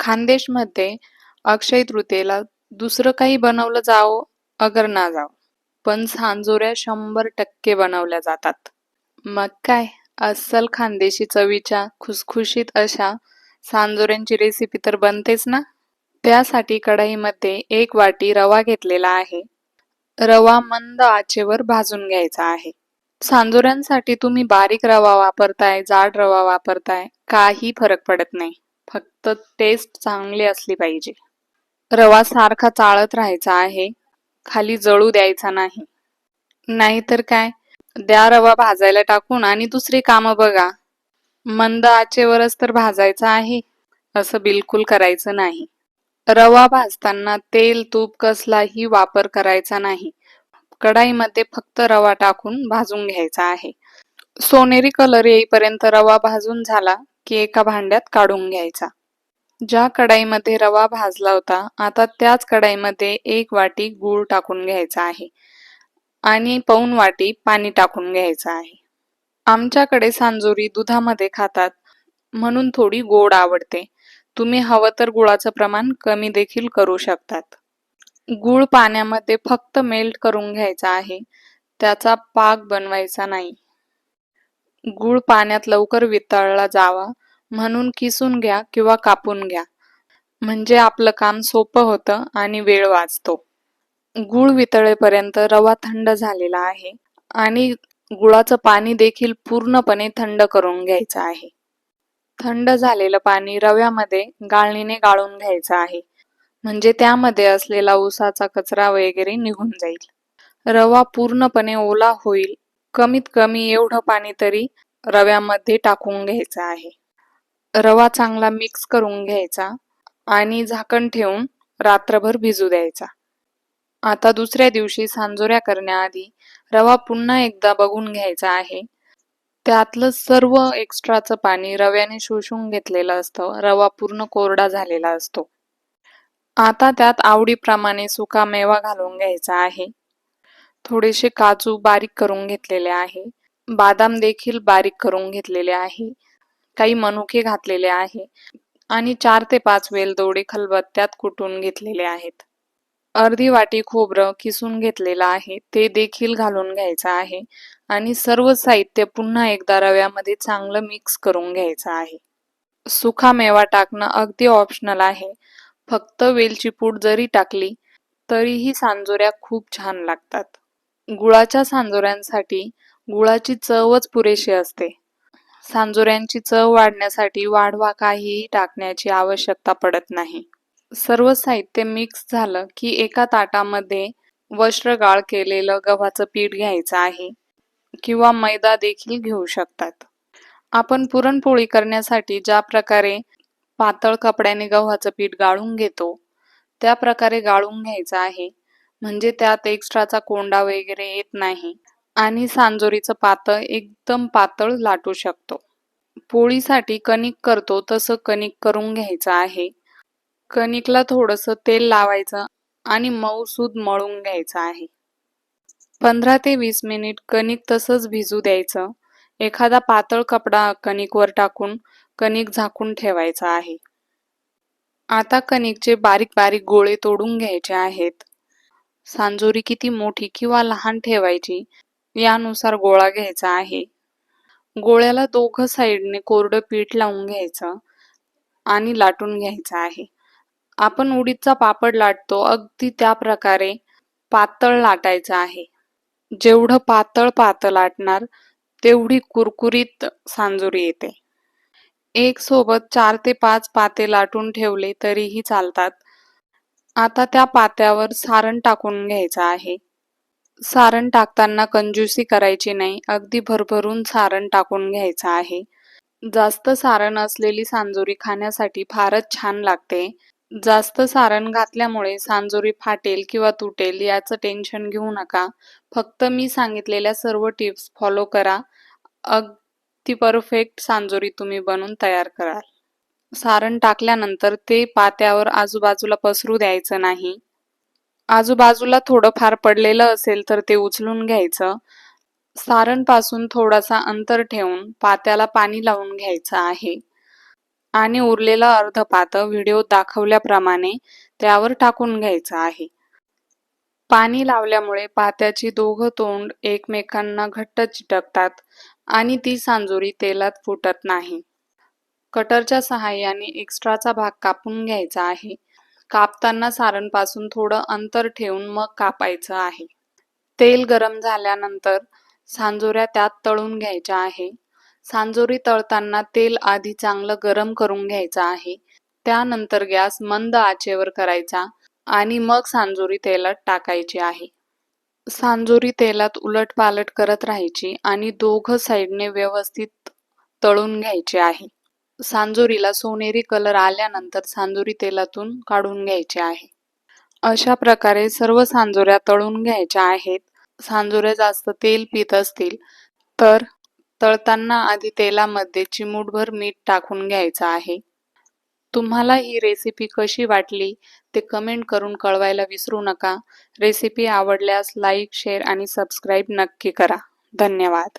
खानदेशमध्ये अक्षय तृतीयेला दुसरं काही बनवलं जावो अगर ना जावो, पण सांजोऱ्या 100% बनवल्या जातात. मग काय, अस्सल खानदेशी चवीच्या खुसखुशीत अशा सांजोऱ्यांची रेसिपी तर बनतेच ना. त्यासाठी कढईमध्ये 1 वाटी रवा घेतलेला आहे. रवा मंद आचेवर भाजून घ्यायचा आहे. सांजोऱ्यांसाठी तुम्ही बारीक रवा वापरताय, जाड रवा वापरताय, काही फरक पडत नाही. फक्त टेस्ट चांगली असली पाहिजे. रवा सारखा चाळत राहायचा आहे, खाली जळू द्यायचा नाही. नाहीतर काय, द्या रवा भाजायला टाकून आणि दुसरी कामं बघा. मंद आचेवरच तर भाजायचा आहे, असं बिलकुल करायचं नाही. रवा भाजताना तेल तूप कसलाही वापर करायचा नाही. कढाईमध्ये फक्त रवा टाकून भाजून घ्यायचा आहे. सोनेरी कलर येईपर्यंत रवा भाजून झाला की एका भांड्यात काढून घ्यायचा. ज्या कढाईमध्ये रवा भाजला होता, आता त्याच कढाईमध्ये 1 वाटी गूळ टाकून घ्यायचा आहे आणि पाऊण वाटी पाणी टाकून घ्यायचं आहे. आमच्याकडे सांजोरी दुधामध्ये खातात, म्हणून थोडी गोड आवडते. तुम्ही हवं तर गुळाचं प्रमाण कमी देखील करू शकतात. गूळ पाण्यामध्ये फक्त मेल्ट करून घ्यायचा आहे, त्याचा पाक बनवायचा नाही. गूळ पाण्यात लवकर वितळला जावा म्हणून किसून घ्या किंवा कापून घ्या, म्हणजे आपलं काम सोपं होतं आणि वेळ वाचतो. गूळ वितळेपर्यंत रवा थंड झालेला आहे आणि गुळाचं पाणी देखील पूर्णपणे थंड करून घ्यायचं आहे. थंड झालेलं पाणी रव्यामध्ये गाळणीने गाळून घ्यायचं आहे, म्हणजे त्यामध्ये असलेला उसाचा कचरा वगैरे निघून जाईल. रवा पूर्णपणे ओला होईल, कमीत कमी एवढं पाणी तरी रव्यामध्ये टाकून घ्यायचं आहे. रवा चांगला मिक्स करून घ्यायचा आणि झाकण ठेवून रात्रभर भिजू द्यायचा. आता दुसऱ्या दिवशी सांजोऱ्या करण्याआधी रवा पुन्हा एकदा बघून घ्यायचा आहे. त्यातलं सर्व एक्स्ट्राचं पाणी रव्याने शोषून घेतलेलं असतं. रवा पूर्ण कोरडा झालेला असतो. आता त्यात आवडीप्रमाणे सुका मेवा घालून घ्यायचा आहे. थोडेसे काजू बारीक करून घेतलेले आहे. बदाम देखील बारीक करून घेतलेले आहे. काही मनुके घातलेले आहे आणि 4 ते 5 वेलदोडे खलबत्त्यात कुटून घेतलेले आहेत. अर्धी वाटी खोबरं किसून घेतलेलं आहे, ते देखील घालून घ्यायचं आहे आणि सर्व साहित्य पुन्हा एकदा रव्यामध्ये चांगलं मिक्स करून घ्यायचं आहे. सुका मेवा टाकणं अगदी ऑप्शनल आहे. फक्त वेलची पूड जरी टाकली तरीही सांजोऱ्या खूप छान लागतात. गुळाच्या सांजोऱ्यांसाठी गुळाची चवच पुरेशी असते. सांजोऱ्यांची चव वाढण्यासाठी वाढवा काहीही टाकण्याची आवश्यकता पडत नाही. सर्व साहित्य मिक्स झालं की एका ताटामध्ये वस्त्रगाळ केलेलं गव्हाचं पीठ घ्यायचं आहे किंवा मैदा देखील घेऊ शकतात. आपण पुरणपोळी करण्यासाठी ज्या प्रकारे पातळ कपड्याने गव्हाचं पीठ गाळून घेतो, त्या प्रकारे गाळून घ्यायचं आहे, म्हणजे त्यात एक्स्ट्राचा कोंडा वगैरे येत नाही आणि सांजोरीचं पातळ एकदम पातळ लाटू शकतो. पोळीसाठी कणिक करतो तसं कणिक करून घ्यायचं आहे. कणिकला थोडंसं तेल लावायचं आणि मऊसूद मळून घ्यायचं आहे. 15 ते 20 मिनिट कणिक तसंच भिजू द्यायचं. एखादा पातळ कपडा कणिकवर टाकून कणिक झाकून ठेवायचं आहे. आता कणिकचे बारीक बारीक गोळे तोडून घ्यायचे आहेत. सांजोरी किती मोठी किंवा लहान ठेवायची यानुसार गोळा घ्यायचा आहे. गोळ्याला दोघं साईडने कोरडं पीठ लावून घ्यायचं आणि लाटून घ्यायचं आहे. आपण उडीदचा पापड लाटतो अगदी त्या प्रकारे पातळ लाटायचं आहे. जेवढं पातळ लाटणार तेवढी कुरकुरीत सांजोरी येते. एक सोबत 4 ते 5 पाते लाटून ठेवले तरीही चालतात. आता त्या पात्यावर सारण टाकून घ्यायचं आहे. सारण टाकताना कंजूसी करायची नाही, अगदी भरभरून सारण टाकून घ्यायचं आहे. जास्त सारण असलेली सांजोरी खाण्यासाठी फारच छान लागते. जास्त सारण घातल्यामुळे सांजोरी फाटेल किंवा तुटेल याचं टेन्शन घेऊ नका. फक्त मी सांगितलेल्या सर्व टिप्स फॉलो करा. अगदी परफेक्ट सांजोरी तुम्ही बनवून तयार कराल. सारण टाकल्यानंतर ते पात्यावर आजूबाजूला पसरू द्यायचं नाही. आजूबाजूला थोडंफार पडलेलं असेल तर ते उचलून घ्यायचं. सारण पासून थोडासा अंतर ठेवून पात्याला पाणी लावून घ्यायचं आहे आणि उरलेला अर्ध पात व्हिडिओत दाखवल्याप्रमाणे त्यावर टाकून घ्यायचं आहे. पाणी लावल्यामुळे पात्याची दोघं तोंड एकमेकांना घट्ट चिटकतात आणि ती सांजोरी तेलात फुटत नाही. कटरच्या सहाय्याने एक्स्ट्राचा भाग कापून घ्यायचा आहे. कापताना सारणपासून थोडं अंतर ठेवून मग कापायचं आहे. तेल गरम झाल्यानंतर सांजोऱ्या त्यात तळून घ्यायच्या आहे. सांजोरी तळताना तेल आधी चांगलं गरम करून घ्यायचं आहे. त्यानंतर गॅस मंद आचेवर करायचा आणि मग सांजोरी तेलात टाकायची आहे. सांजोरी तेलात उलटपालट करत राहायची आणि दोघं साईडने व्यवस्थित तळून घ्यायचे आहे. सांजोरीला सोनेरी कलर आल्यानंतर सांजोरी तेलातून काढून घ्यायची आहे. अशा प्रकारे सर्व सांजोऱ्या तळून घ्यायच्या आहेत. सांजोऱ्या जास्त तेल पित असतील तर तळताना आधी तेलामध्ये चिमूटभर मीठ टाकून घ्यायचं आहे. तुम्हाला ही रेसिपी कशी वाटली ते कमेंट करून कळवायला विसरू नका. रेसिपी आवडल्यास लाईक, शेअर आणि सबस्क्राईब नक्की करा. धन्यवाद.